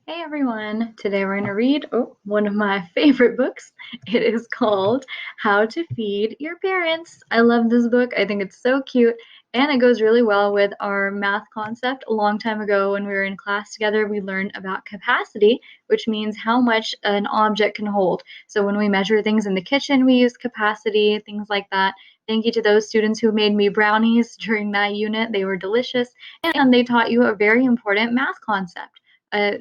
Hey everyone! Today we're going to read one of my favorite books. It is called How to Feed Your Parents. I love this book. I think it's so cute and it goes really well with our math concept. A long time ago when we were in class together, we learned about capacity, which means how much an object can hold. So when we measure things in the kitchen, we use capacity, things like that. Thank you to those students who made me brownies during that unit. They were delicious and they taught you a very important math concept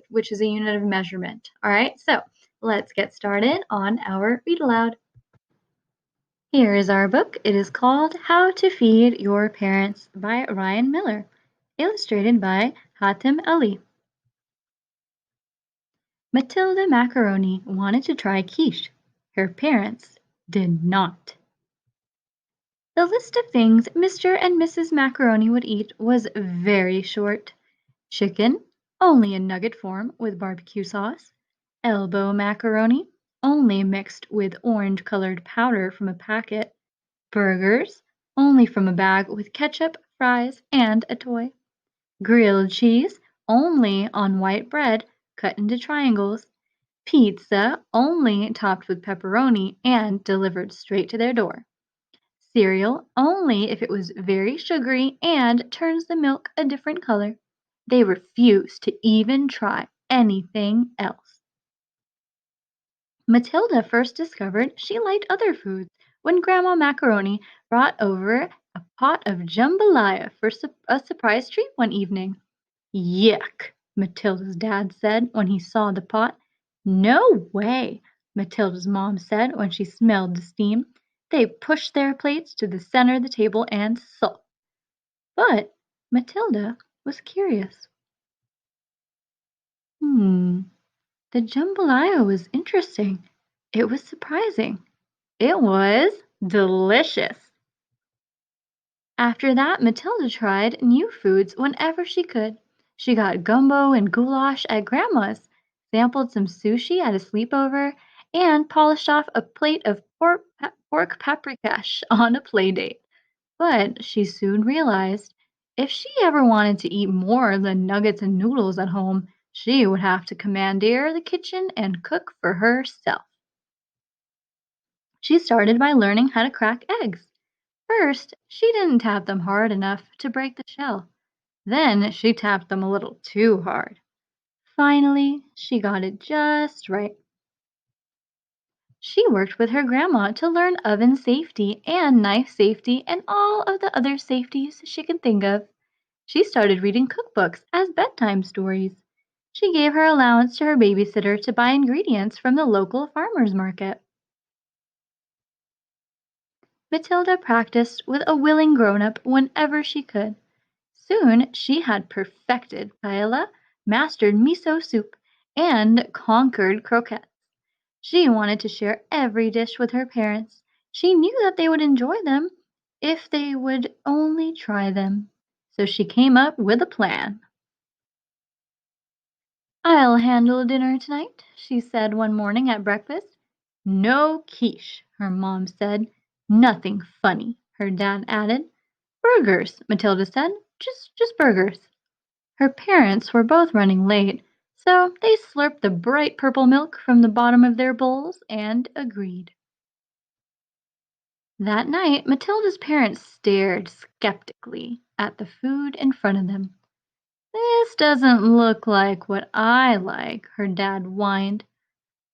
which is a unit of measurement. All right, so let's get started on our read aloud. Here is our book. It is called How to Feed Your Parents by Ryan Miller, illustrated by Hatem Ali. Matilda Macaroni wanted to try quiche. Her parents did not. The list of things Mr. and Mrs. Macaroni would eat was very short. Chicken, only in nugget form with barbecue sauce. Elbow macaroni, only mixed with orange-colored powder from a packet. Burgers, only from a bag with ketchup, fries, and a toy. Grilled cheese, only on white bread cut into triangles. Pizza, only topped with pepperoni and delivered straight to their door. Cereal, only if it was very sugary and turns the milk a different color. They refused to even try anything else. Matilda first discovered she liked other foods when Grandma Macaroni brought over a pot of jambalaya for a surprise treat one evening. Yuck, Matilda's dad said when he saw the pot. No way, Matilda's mom said when she smelled the steam. They pushed their plates to the center of the table and sulked. But Matilda was curious. Hmm, the jambalaya was interesting. It was surprising. It was delicious. After that, Matilda tried new foods whenever she could. She got gumbo and goulash at Grandma's, sampled some sushi at a sleepover, and polished off a plate of pork paprikash on a play date. But she soon realized if she ever wanted to eat more than nuggets and noodles at home, she would have to commandeer the kitchen and cook for herself. She started by learning how to crack eggs. First, she didn't tap them hard enough to break the shell. Then she tapped them a little too hard. Finally, she got it just right. She worked with her grandma to learn oven safety and knife safety and all of the other safeties she could think of. She started reading cookbooks as bedtime stories. She gave her allowance to her babysitter to buy ingredients from the local farmer's market. Matilda practiced with a willing grown-up whenever she could. Soon she had perfected paella, mastered miso soup, and conquered croquettes. She wanted to share every dish with her parents. She knew that they would enjoy them if they would only try them. So she came up with a plan. "I'll handle dinner tonight," she said one morning at breakfast. "No quiche," her mom said. "Nothing funny," her dad added. "Burgers," Matilda said. Just burgers." Her parents were both running late, so they slurped the bright purple milk from the bottom of their bowls and agreed. That night, Matilda's parents stared skeptically at the food in front of them. "This doesn't look like what I like," her dad whined.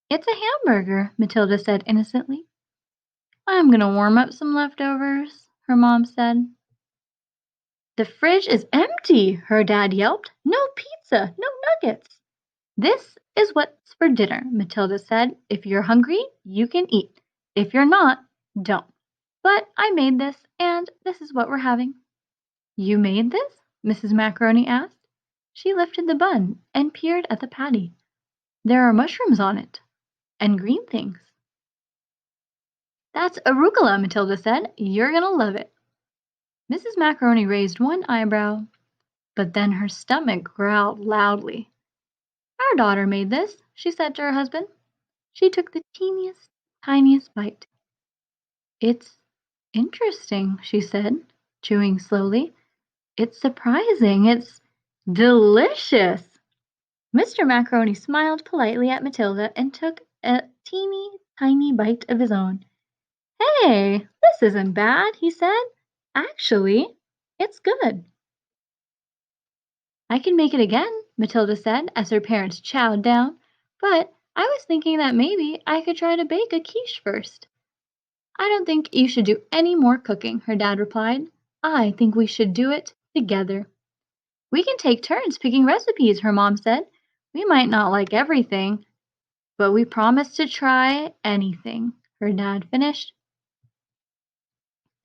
"It's a hamburger," Matilda said innocently. "I'm going to warm up some leftovers," her mom said. "The fridge is empty," her dad yelped. "No pizza, no nuggets." "This is what's for dinner," Matilda said. "If you're hungry, you can eat. If you're not, don't. But I made this, and this is what we're having." "You made this?" Mrs. Macaroni asked. She lifted the bun and peered at the patty. "There are mushrooms on it, and green things." "That's arugula," Matilda said. "You're gonna love it." Mrs. Macaroni raised one eyebrow, but then her stomach growled loudly. "Our daughter made this," she said to her husband. She took the teeniest, tiniest bite. "It's interesting," she said, chewing slowly. "It's surprising. It's delicious." Mr. Macaroni smiled politely at Matilda and took a teeny tiny bite of his own. Hey, this isn't bad, he said. Actually, it's good. I can make it again, Matilda said as her parents chowed down, but I was thinking that maybe I could try to bake a quiche first. I don't think you should do any more cooking, her dad replied. I think we should do it together. We can take turns picking recipes, her mom said. We might not like everything, but we promise to try anything, her dad finished.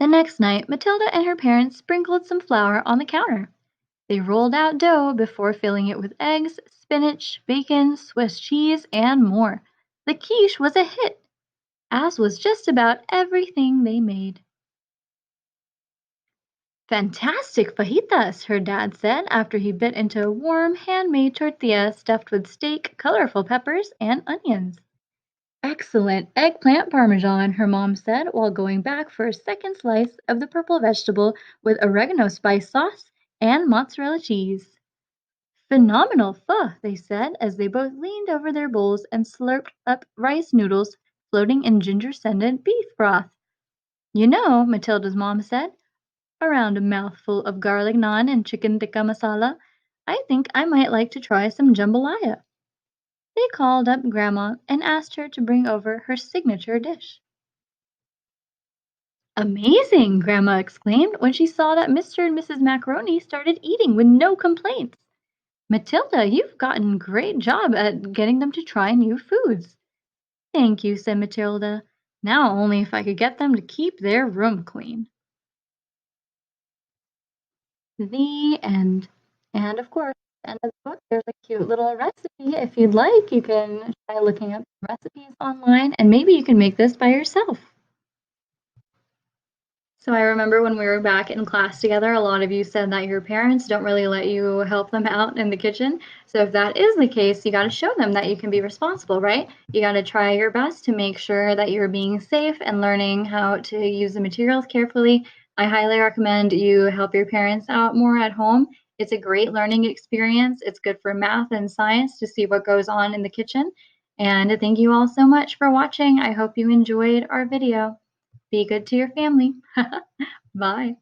The next night, Matilda and her parents sprinkled some flour on the counter. They rolled out dough before filling it with eggs, spinach, bacon, Swiss cheese, and more. The quiche was a hit, as was just about everything they made. Fantastic fajitas, her dad said after he bit into a warm, handmade tortilla stuffed with steak, colorful peppers, and onions. Excellent eggplant parmesan, her mom said while going back for a second slice of the purple vegetable with oregano spice sauce and mozzarella cheese. Phenomenal pho, they said as they both leaned over their bowls and slurped up rice noodles floating in ginger-scented beef broth. You know, Matilda's mom said, around a mouthful of garlic naan and chicken tikka masala, I think I might like to try some jambalaya. They called up Grandma and asked her to bring over her signature dish. Amazing! Grandma exclaimed when she saw that Mr. and Mrs. Macaroni started eating with no complaints. Matilda, you've gotten a great job at getting them to try new foods. Thank you, said Matilda. Now only if I could get them to keep their room clean. The end. And of course, at the end of the book, there's a cute little recipe. If you'd like, you can try looking up recipes online and maybe you can make this by yourself. So I remember when we were back in class together, a lot of you said that your parents don't really let you help them out in the kitchen. So if that is the case, you got to show them that you can be responsible, right? You got to try your best to make sure that you're being safe and learning how to use the materials carefully. I highly recommend you help your parents out more at home. It's a great learning experience. It's good for math and science to see what goes on in the kitchen. And thank you all so much for watching. I hope you enjoyed our video. Be good to your family. Bye.